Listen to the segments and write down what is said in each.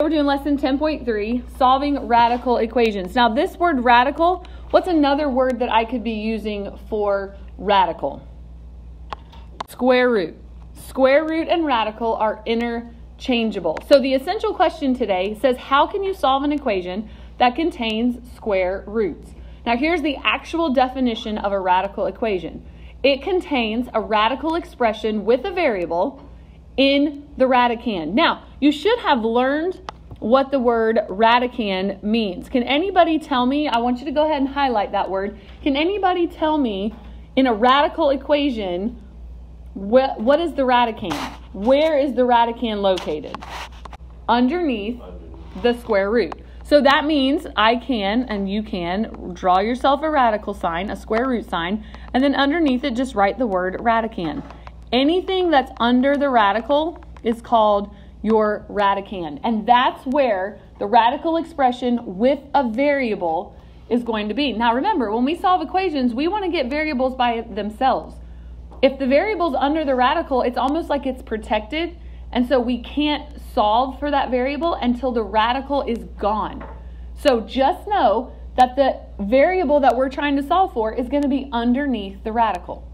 We're doing lesson 10.3, solving radical equations. Now this word radical, what's another word that I could be using for radical? Square root. Square root and radical are interchangeable. So the essential question today says, how can you solve an equation that contains square roots? Now here's the actual definition of a radical equation. It contains a radical expression with a variable in the radicand. Now, you should have learned what the word radicand means. Can anybody tell me, I want you to go ahead and highlight that word. Can anybody tell me in a radical equation, what is the radicand? Where is the radicand located? Underneath the square root. So that means I can, and you can, draw yourself a radical sign, a square root sign, and then underneath it just write the word radicand. Anything that's under the radical is called your radicand. And that's where the radical expression with a variable is going to be. Now remember, when we solve equations, we want to get variables by themselves. If the variable's under the radical, it's almost like it's protected. And so we can't solve for that variable until the radical is gone. So just know that the variable that we're trying to solve for is going to be underneath the radical.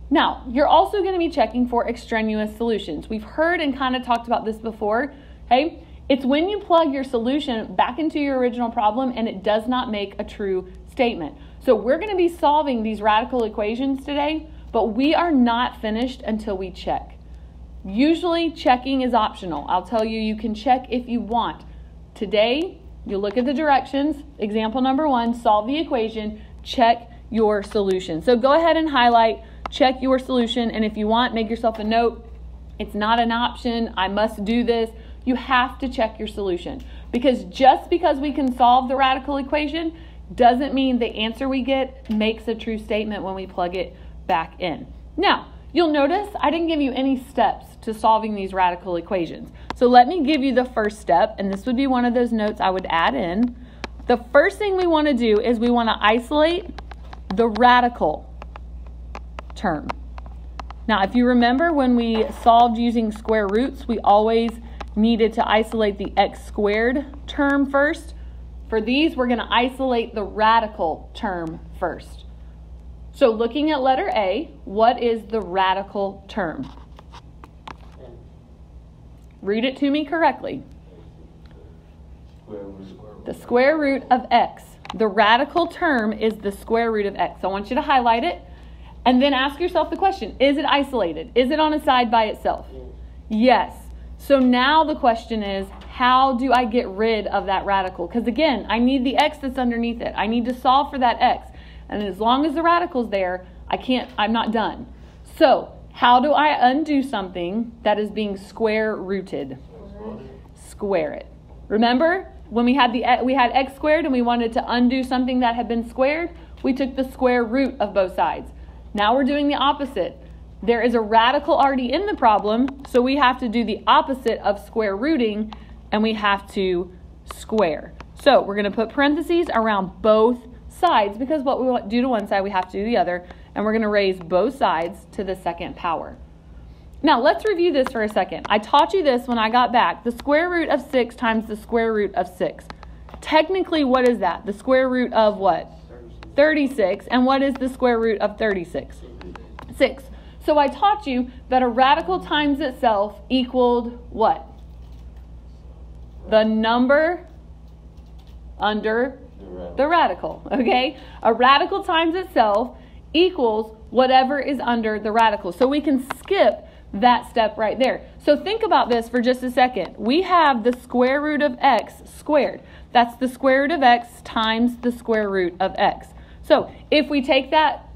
Now, you're also going to be checking for extraneous solutions. We've heard and kind of talked about this before. Okay? It's when you plug your solution back into your original problem and it does not make a true statement. So we're going to be solving these radical equations today, but we are not finished until we check. Usually checking is optional. I'll tell you, you can check if you want. Today, you look at the directions. Example number 1, solve the equation, check your solution. So go ahead and highlight, check your solution, and if you want, make yourself a note. It's not an option, I must do this. You have to check your solution. Because just because we can solve the radical equation doesn't mean the answer we get makes a true statement when we plug it back in. Now, you'll notice I didn't give you any steps to solving these radical equations. So let me give you the first step, and this would be one of those notes I would add in. The first thing we want to do is we want to isolate the radical term. Now, if you remember when we solved using square roots, we always needed to isolate the x squared term first. For these, we're going to isolate the radical term first. So looking at letter A, what is the radical term? Read it to me correctly. The square root of x. The radical term is the square root of x. So I want you to highlight it and then ask yourself the question, is it isolated? Is it on a side by itself? Yes. So now the question is, how do I get rid of that radical? Because again, I need the x that's underneath it. I need to solve for that x. And as long as the radical's there, I'm not done. So how do I undo something that is being square rooted? Square it. Remember when we had x squared and we wanted to undo something that had been squared? We took the square root of both sides. Now we're doing the opposite. There is a radical already in the problem, so we have to do the opposite of square rooting, and we have to square. So we're going to put parentheses around both sides, because what we do to one side, we have to do the other, and we're going to raise both sides to the second power. Now, let's review this for a second. I taught you this when I got back. The square root of 6 times the square root of 6. Technically, what is that? The square root of what? 36. And what is the square root of 36? 6. So I taught you that a radical times itself equaled what? The number under the radical, okay? A radical times itself equals whatever is under the radical. So we can skip that step right there. So think about this for just a second. We have the square root of x squared. That's the square root of x times the square root of x. So if we take that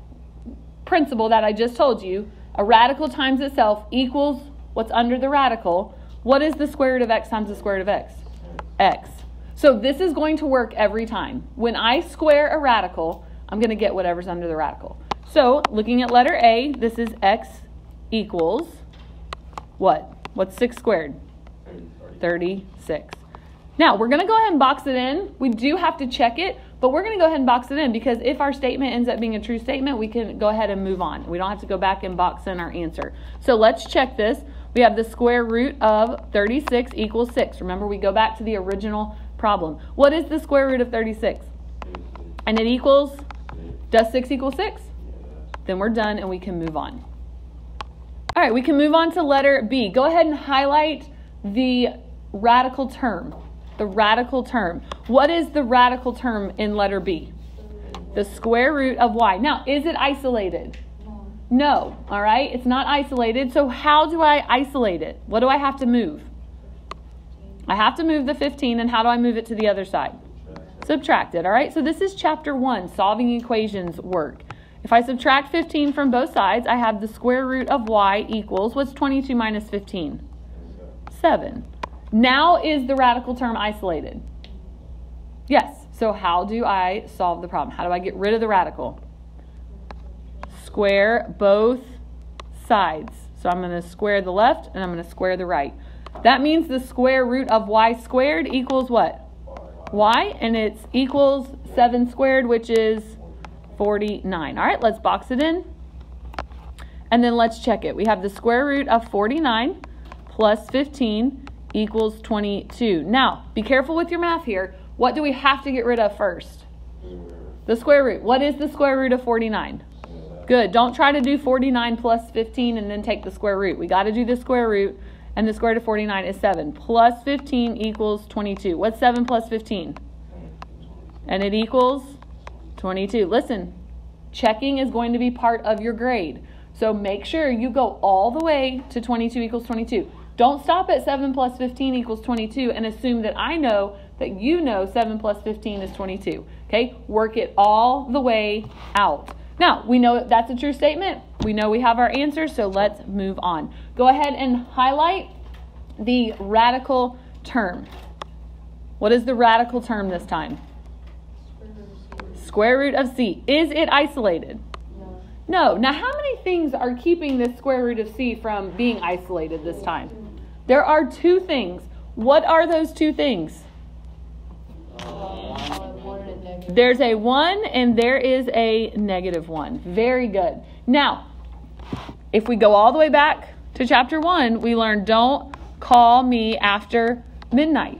principle that I just told you, a radical times itself equals what's under the radical. What is the square root of x times the square root of x? X. So this is going to work every time. When I square a radical, I'm going to get whatever's under the radical. So looking at letter A, this is x equals what? What's 6 squared? 36. Now we're going to go ahead and box it in. We do have to check it, but we're going to go ahead and box it in, because if our statement ends up being a true statement, we can go ahead and move on. We don't have to go back and box in our answer. So let's check this. We have the square root of 36 equals 6. Remember, we go back to the original problem. What is the square root of 36? And it equals, does 6 equal 6? Then we're done and we can move on. All right, we can move on to letter B. Go ahead and highlight the radical term. The radical term. What is the radical term in letter B? The square root of y. Now, is it isolated? No. All right, it's not isolated. So how do I isolate it? What do I have to move? I have to move the 15, and how do I move it to the other side? Subtract it. All right, so this is chapter 1, solving equations work. If I subtract 15 from both sides, I have the square root of y equals, what's 22 minus 15? 7. Now is the radical term isolated? Yes. So how do I solve the problem? How do I get rid of the radical? Square both sides. So I'm going to square the left and I'm going to square the right. That means the square root of y squared equals what? Y, and it's equals 7 squared, which is 49. All right, let's box it in. And then let's check it. We have the square root of 49 plus 15 equals 22. Now, be careful with your math here. What do we have to get rid of first? The square root. What is the square root of 49? Good. Don't try to do 49 plus 15 and then take the square root. We got to do the square root, and the square root of 49 is 7. Plus 15 equals 22. What's 7 plus 15? And it equals 22. Listen, checking is going to be part of your grade. So make sure you go all the way to 22 equals 22. Don't stop at 7 plus 15 equals 22 and assume that I know that you know 7 plus 15 is 22. Okay? Work it all the way out. Now, we know that's a true statement. We know we have our answer, so let's move on. Go ahead and highlight the radical term. What is the radical term this time? Square root of c. Is it isolated? No. Now, how many things are keeping this square root of c from being isolated this time? There are 2 things. What are those 2 things? There's a 1 and there is a -1. Very good. Now, if we go all the way back to chapter 1, we learned don't call me after midnight.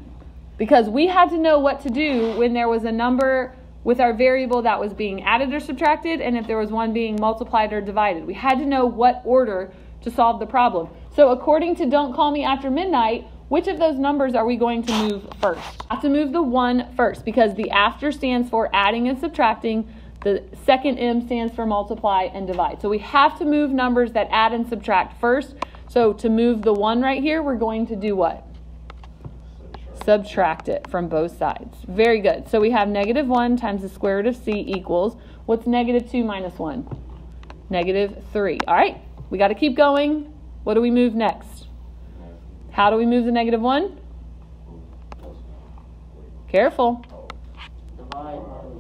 Because we had to know what to do when there was a number with our variable that was being added or subtracted, and if there was one being multiplied or divided. We had to know what order to solve the problem. So according to don't call me after midnight, which of those numbers are we going to move first? I have to move the 1 first because the after stands for adding and subtracting. The second M stands for multiply and divide. So we have to move numbers that add and subtract first. So to move the 1 right here, we're going to do what? Subtract it from both sides. Very good. So we have -1 times the square root of c equals, what's -2 minus 1? -3. All right, we got to keep going. What do we move next? How do we move the -1? Careful.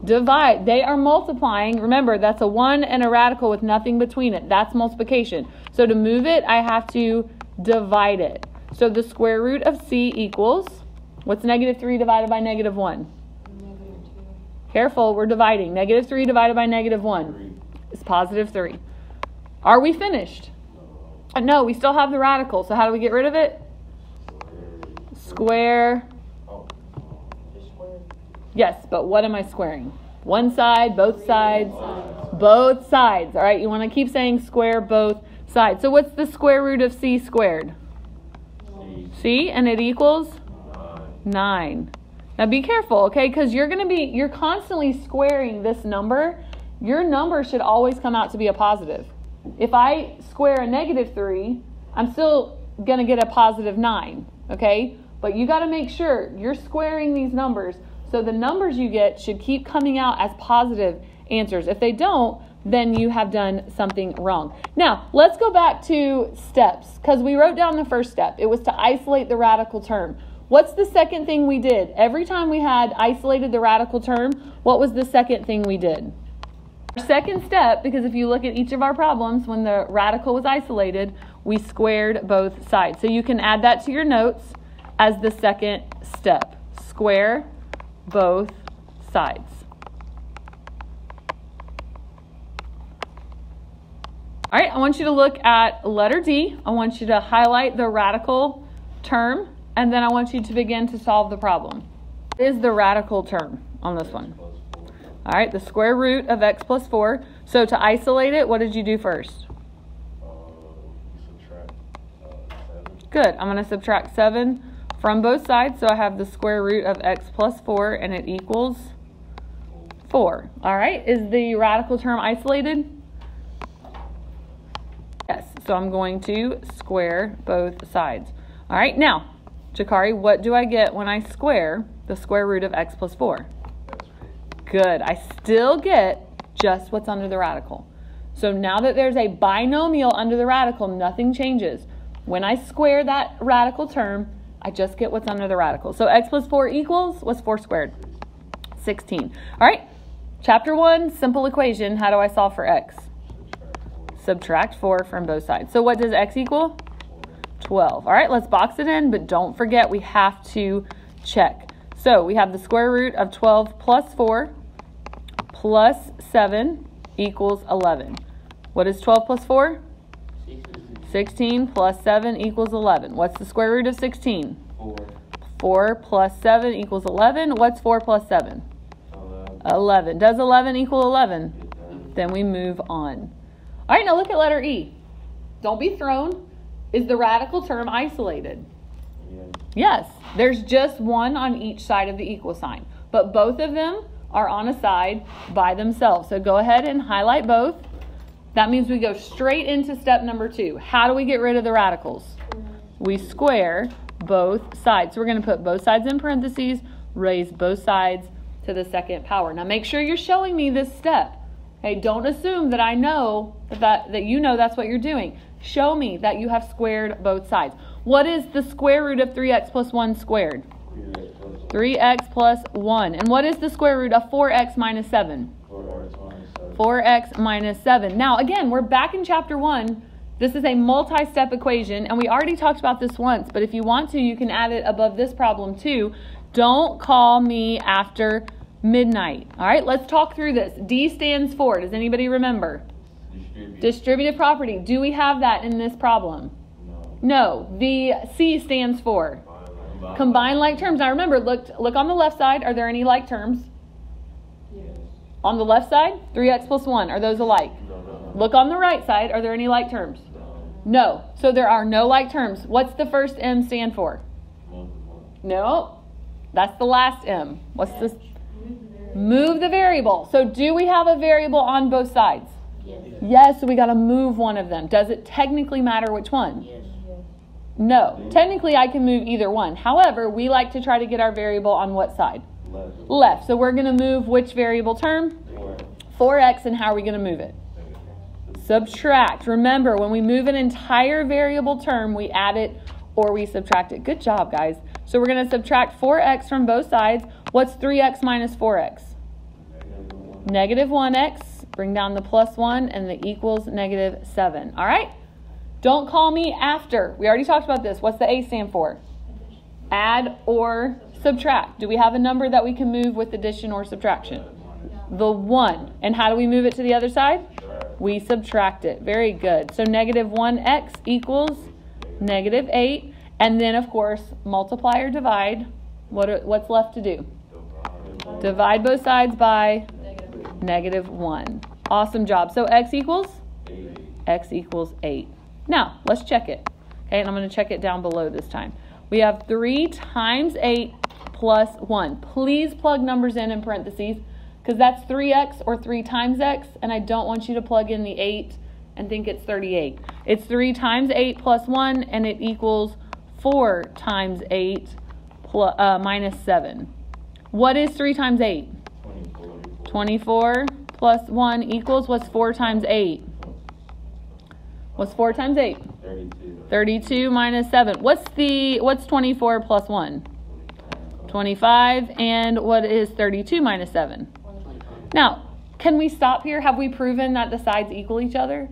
Divide. They are multiplying. Remember, that's a 1 and a radical with nothing between it. That's multiplication. So to move it, I have to divide it. So the square root of c equals, what's -3 divided by -1? Careful, we're dividing. -3 divided by -1 is +3. Are we finished? No, we still have the radical. So how do we get rid of it? Square. Yes, but what am I squaring? One side, both sides? Both sides. All right, you want to keep saying square both sides. So what's the square root of c squared? C, and it equals 9. Now be careful, okay, because you're constantly squaring this number. Your number should always come out to be a positive. If I square a -3, I'm still going to get a +9, okay? But you got to make sure you're squaring these numbers so the numbers you get should keep coming out as positive answers. If they don't, then you have done something wrong. Now, let's go back to steps because we wrote down the first step. It was to isolate the radical term. What's the second thing we did? Every time we had isolated the radical term, what was the second thing we did? Our second step, because if you look at each of our problems, when the radical was isolated, we squared both sides. So you can add that to your notes as the second step. Square both sides. All right, I want you to look at letter D. I want you to highlight the radical term, and then I want you to begin to solve the problem. What is the radical term on this one? All right, the square root of x plus 4. So to isolate it, what did you do first? Subtract 7. Good. I'm going to subtract 7 from both sides. So I have the square root of x plus 4, and it equals 4. All right, is the radical term isolated? Yes, so I'm going to square both sides. All right, now, Jakari, what do I get when I square the square root of x plus 4? Good, I still get just what's under the radical. So now that there's a binomial under the radical, nothing changes. When I square that radical term, I just get what's under the radical. So x plus 4 equals, what's 4 squared? 16. All right, chapter 1, simple equation. How do I solve for x? Subtract 4 from both sides. So what does x equal? 12. All right, let's box it in, but don't forget we have to check. So we have the square root of 12 plus 4 plus 7 equals 11. What is 12 plus 4? 16 plus 7 equals 11. What's the square root of 16? 4. 4 plus 7 equals 11. What's 4 plus 7? 11. Does 11 equal 11? Then we move on. All right, now look at letter E. Don't be thrown. Is the radical term isolated? Yes. There's just one on each side of the equal sign, but both of them are on a side by themselves. So go ahead and highlight both. That means we go straight into step number 2. How do we get rid of the radicals? We square both sides. So we're going to put both sides in parentheses, raise both sides to the second power. Now make sure you're showing me this step. Okay, don't assume that I know that you know that's what you're doing. Show me that you have squared both sides. What is the square root of 3x plus 1 squared? 3x plus 1. And what is the square root of 4x minus 7? 4x minus 7. Now, again, we're back in chapter 1. This is a multi-step equation, and we already talked about this once, but if you want to, you can add it above this problem too. Don't call me after midnight. All right, let's talk through this. D stands for, does anybody remember? Distributive property. Do we have that in this problem? No. The C stands for combined like terms. Now remember, look on the left side. Are there any like terms? Yes. On the left side, 3x plus 1. Are those alike? No. Look on the right side. Are there any like terms? No. So there are no like terms. What's the first M stand for? No. That's the last M. What's this? Move the variable. So do we have a variable on both sides? Yes, so we got to move one of them. Does it technically matter which one? Yes. No. Technically, I can move either one. However, we like to try to get our variable on what side? Left. So we're going to move which variable term? 4x, and how are we going to move it? Subtract. Remember, when we move an entire variable term, we add it or we subtract it. Good job, guys. So we're going to subtract 4x from both sides. What's 3x minus 4x? Negative 1x. Bring down the plus 1, and the equals negative 7. All right? Don't call me after. We already talked about this. What's the A stand for? Add or subtract. Do we have a number that we can move with addition or subtraction? The 1. And how do we move it to the other side? We subtract it. Very good. So negative 1x equals negative 8. And then, of course, multiply or divide. What's left to do? Divide both sides by negative 1. Awesome job. So x equals? 8. X equals 8. Now, let's check it. Okay, and I'm going to check it down below this time. We have 3 times 8 plus 1. Please plug numbers in parentheses, because that's 3x or 3 times x, and I don't want you to plug in the 8 and think it's 38. It's 3 times 8 plus 1, and it equals 4 times 8 plus, minus 7. What is 3 times 8? 24 plus 1 equals, what's 4 times 8? What's 4 times 8? 32. 32 minus 7. What's 24 plus 1? 25. And what is 32 minus 7? Now, can we stop here? Have we proven that the sides equal each other?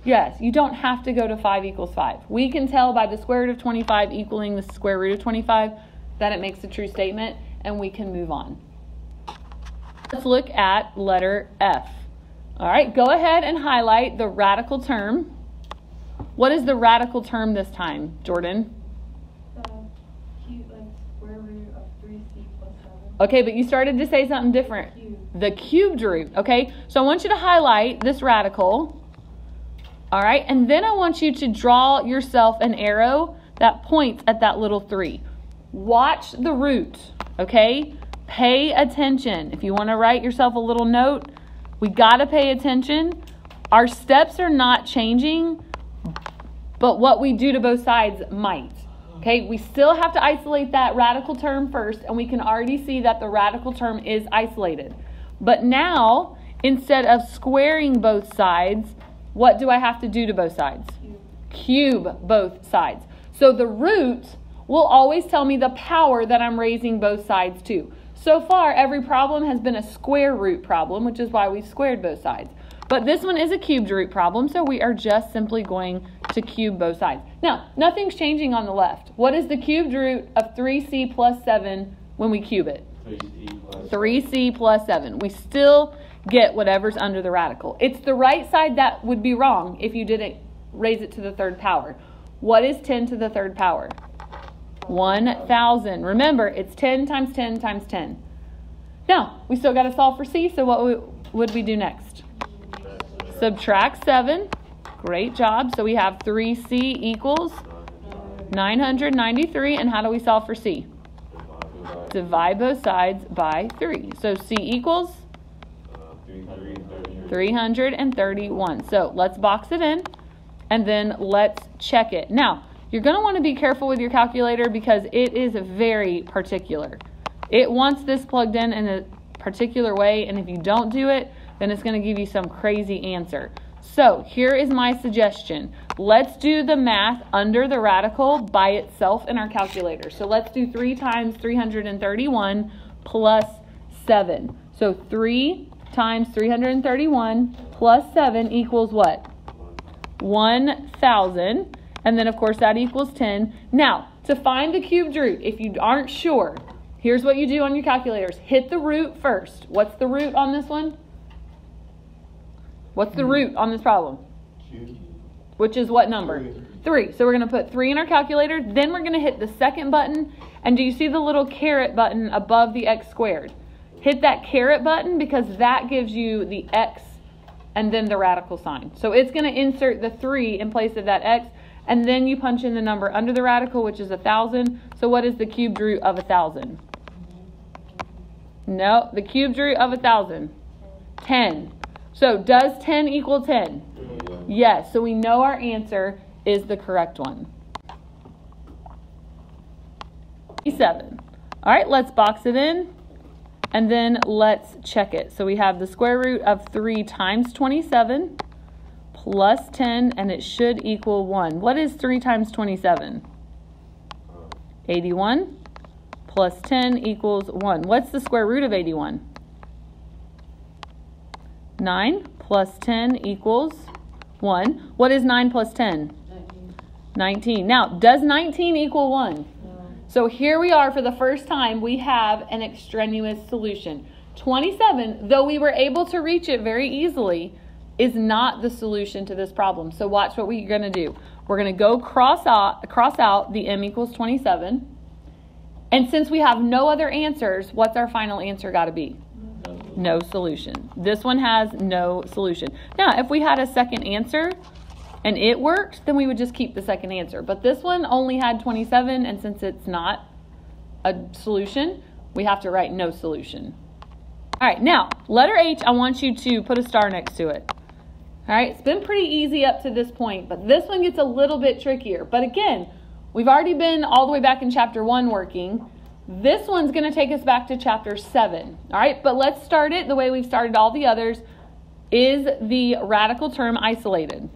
Yes. You don't have to go to 5 equals 5. We can tell by the square root of 25 equaling the square root of 25 that it makes a true statement, and we can move on. Let's look at letter F. All right, go ahead and highlight the radical term. What is the radical term this time, Jordan? Square root of 3c plus 7. Okay, but you started to say something different. The cubed root, okay? So I want you to highlight this radical. All right, and then I want you to draw yourself an arrow that points at that little 3. Watch the root, okay? Pay attention. If you want to write yourself a little note, we got to pay attention. Our steps are not changing, but what we do to both sides might. Okay, we still have to isolate that radical term first, and we can already see that the radical term is isolated. But now, instead of squaring both sides, what do I have to do to both sides? Cube both sides. So the root will always tell me the power that I'm raising both sides to. So far, every problem has been a square root problem, which is why we've squared both sides. But this one is a cubed root problem, so we are just simply going to cube both sides. Now, nothing's changing on the left. What is the cubed root of 3c plus 7 when we cube it? 3c plus 7. We still get whatever's under the radical. It's the right side that would be wrong if you didn't raise it to the third power. What is 10 to the third power? 1,000. Remember, it's 10 times 10 times 10. Now, we still got to solve for c, so what would we do next? Subtract 7. Great job. So we have 3c equals 993. And how do we solve for c? Divide both sides by 3. So c equals 331. So let's box it in, and then let's check it. Now, you're going to want to be careful with your calculator because it is very particular. It wants this plugged in a particular way, and if you don't do it, then it's going to give you some crazy answer. So here is my suggestion. Let's do the math under the radical by itself in our calculator. So let's do 3 times 331 plus 7. So 3 times 331 plus 7 equals what? 1,000. And then, of course, that equals 10. Now, to find the cubed root, if you aren't sure, here's what you do on your calculators. Hit the root first. What's the root on this one? What's the root on this problem? Which is what number? 3. So we're going to put 3 in our calculator. Then we're going to hit the second button. And do you see the little caret button above the x squared? Hit that caret button because that gives you the x and then the radical sign. So it's going to insert the 3 in place of that x. And then you punch in the number under the radical, which is 1,000. So what is the cubed root of 1,000? No, the cubed root of 1,000. 10. So does 10 equal 10? Yes, so we know our answer is the correct one. 7. All right, let's box it in, and then let's check it. So we have the square root of 3 times 27 plus 10, and it should equal 1. What is 3 times 27? 81 plus 10 equals 1. What's the square root of 81? 9 plus 10 equals 1. What is 9 plus 10? 19. Now, does 19 equal 1? No. So here we are for the first time. We have an extraneous solution. 27, though we were able to reach it very easily, is not the solution to this problem. So watch what we're going to do. We're going to go cross out the m equals 27. And since we have no other answers, what's our final answer got to be? No solution. This one has no solution. Now, if we had a second answer and it worked, then we would just keep the second answer. But this one only had 27, and since it's not a solution, we have to write no solution. All right, now, letter H, I want you to put a star next to it. All right, it's been pretty easy up to this point, but this one gets a little bit trickier. But again, we've already been all the way back in chapter 1 working. This one's going to take us back to chapter 7. All right, but let's start it the way we've started all the others. Is the radical term isolated?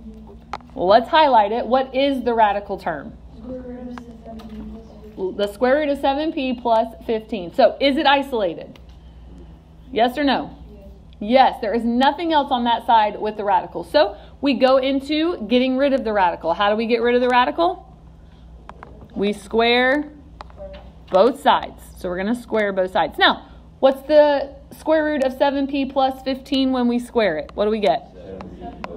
Well, let's highlight it. What is the radical term? The square root of 7p plus 15. So is it isolated? Yes or no? Yes, there is nothing else on that side with the radical. So we go into getting rid of the radical. How do we get rid of the radical? We square both sides. So we're going to square both sides. Now, What's the square root of 7p plus 15 when we square it? What do we get?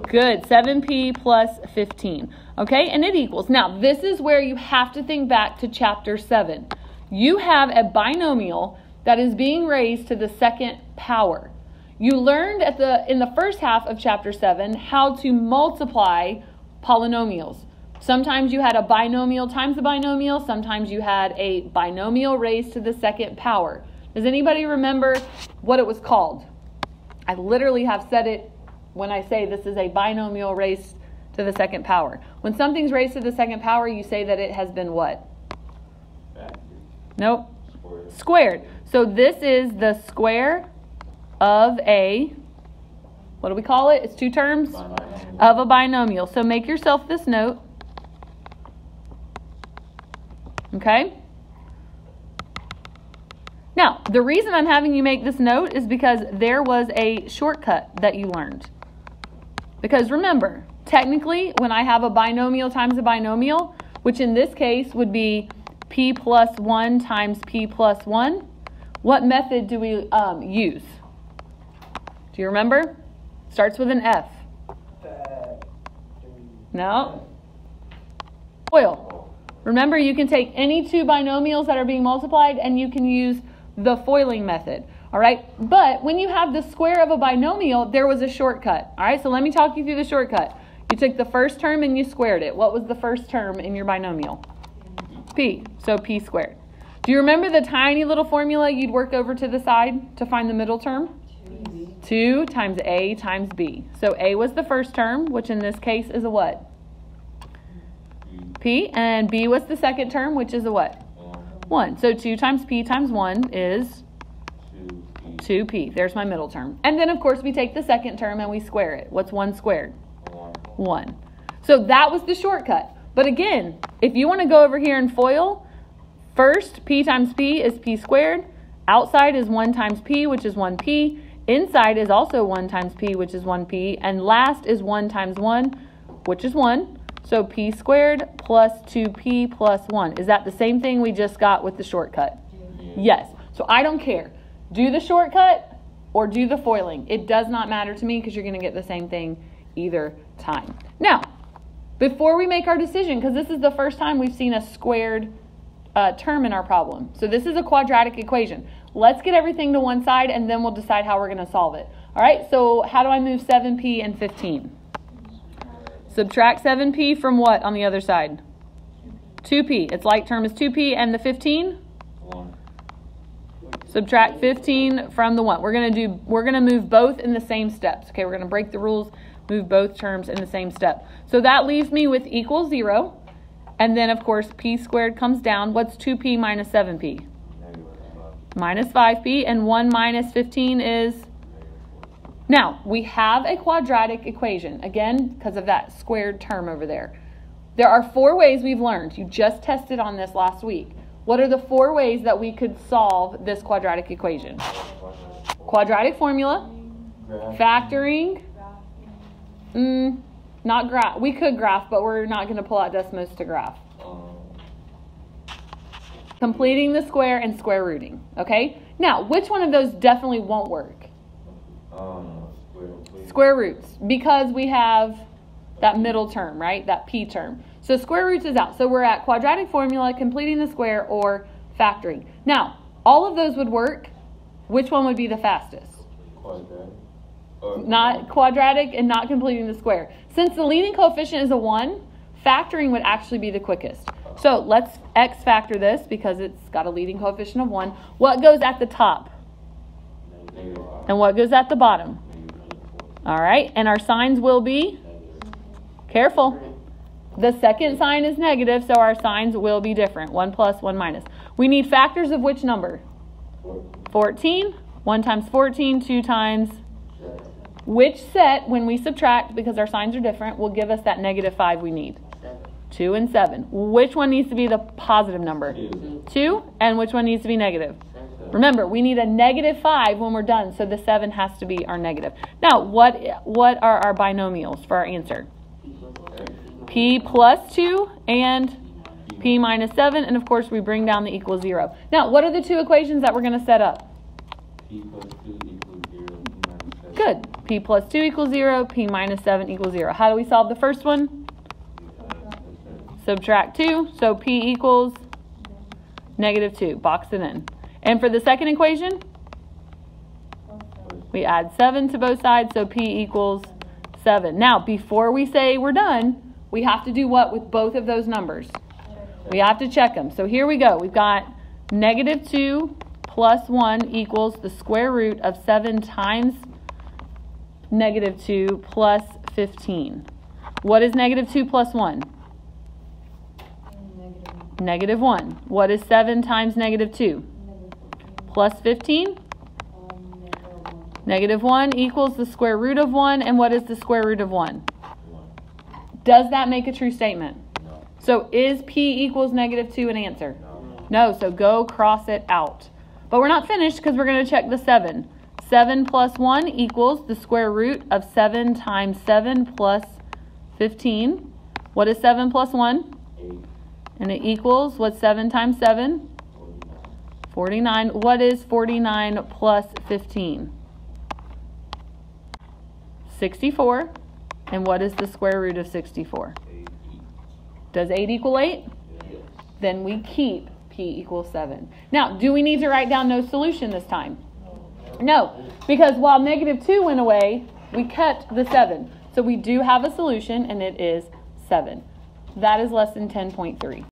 Good, 7p plus 15. Okay, and it equals. Now, this is where you have to think back to chapter 7. You have a binomial that is being raised to the second power. You learned in the first half of chapter 7 how to multiply polynomials. Sometimes you had a binomial times a binomial. Sometimes you had a binomial raised to the second power. Does anybody remember what it was called? I literally have said it when I say this is a binomial raised to the second power. When something's raised to the second power, you say that it has been what? Nope. Squared. So this is the square of a, what do we call it? It's two terms? Of a binomial. So make yourself this note. Okay? Now, the reason I'm having you make this note is because there was a shortcut that you learned. Because remember, technically, when I have a binomial times a binomial, which in this case would be p plus 1 times p plus 1, what method do we use? Do you remember? Starts with an F. No. FOIL. Remember, you can take any two binomials that are being multiplied and you can use the FOILing method. All right. But when you have the square of a binomial, there was a shortcut. All right. So let me talk you through the shortcut. You took the first term and you squared it. What was the first term in your binomial? P. So p squared. Do you remember the tiny little formula you'd work over to the side to find the middle term? 2 times a times b. So a was the first term, which in this case is a what? P. And b was the second term, which is a what? 1. So 2 times p times 1 is 2p. There's my middle term. And then, of course, we take the second term and we square it. What's 1 squared? 1. So that was the shortcut. But again, if you want to go over here and FOIL, first p times p is p squared. Outside is 1 times p, which is 1p. Inside is also 1 times p, which is 1p. And last is 1 times 1, which is 1. So p squared plus 2p plus 1. Is that the same thing we just got with the shortcut? Yes. So I don't care. Do the shortcut or do the FOILing. It does not matter to me because you're going to get the same thing either time. Now, before we make our decision, because this is the first time we've seen a squared term in our problem. So this is a quadratic equation. Let's get everything to one side and then we'll decide how we're going to solve it. All right, so how do I move 7p and 15? Subtract 7p from what on the other side? 2p. Its like term is 2p, and the 15? 1. Subtract 15 from the 1. We're going to move both in the same steps. Okay, we're going to break the rules, move both terms in the same step. So that leaves me with equals 0. And then, of course, p squared comes down. What's 2p minus 7p? Minus 5p. And 1 minus 15 is? Now, we have a quadratic equation. Again, because of that squared term over there. There are 4 ways we've learned. You just tested on this last week. What are the 4 ways that we could solve this quadratic equation? Quadratic formula. Factoring. Not graph. We could graph, but we're not going to pull out Desmos to graph. Completing the square and square rooting. Okay? Now, which one of those definitely won't work? Square roots. Because we have that middle term, right? That p term. So square roots is out. So we're at quadratic formula, completing the square, or factoring. Now, all of those would work. Which one would be the fastest? Not quadratic and not completing the square. Since the leading coefficient is a 1, factoring would actually be the quickest. So let's x factor this because it's got a leading coefficient of 1. What goes at the top? And what goes at the bottom? All right, and our signs will be? Careful. The second sign is negative, so our signs will be different. 1 plus, 1 minus. We need factors of which number? 14. 1 times 14, 2 times which set, when we subtract, because our signs are different, will give us that negative 5 we need? 2 and 7. Which one needs to be the positive number? 2. And which one needs to be negative? Remember, we need a negative 5 when we're done, so the 7 has to be our negative. Now, what are our binomials for our answer? P plus 2 and p minus 7, and of course we bring down the equal 0. Now, what are the 2 equations that we're going to set up? P plus 2 equals 0, P minus 7. Good. P plus 2 equals 0, P minus 7 equals 0. How do we solve the first one? Subtract 2, so P equals negative 2. Box it in. And for the second equation, we add 7 to both sides, so P equals 7. Now, before we say we're done, we have to do what with both of those numbers? We have to check them. So here we go. We've got negative 2 plus 1 equals the square root of 7 times negative 2 plus 15. What is negative 2 plus 1? Negative 1. What is 7 times negative 2? Plus 15? Negative 1 equals the square root of 1. And what is the square root of 1? Does that make a true statement? No. So is P equals negative 2 an answer? No, so go cross it out. But we're not finished because we're going to check the 7. 7 plus 1 equals the square root of 7 times 7 plus 15. What is 7 plus 1? 8. And it equals, what's 7 times 7? 49. What is 49 plus 15? 64. And what is the square root of 64? 8. Does 8 equal 8? Yes. Then we keep P equals 7. Now, do we need to write down no solution this time? No, because while negative 2 went away, we kept the 7. So we do have a solution, and it is 7. That is lesson 10.3.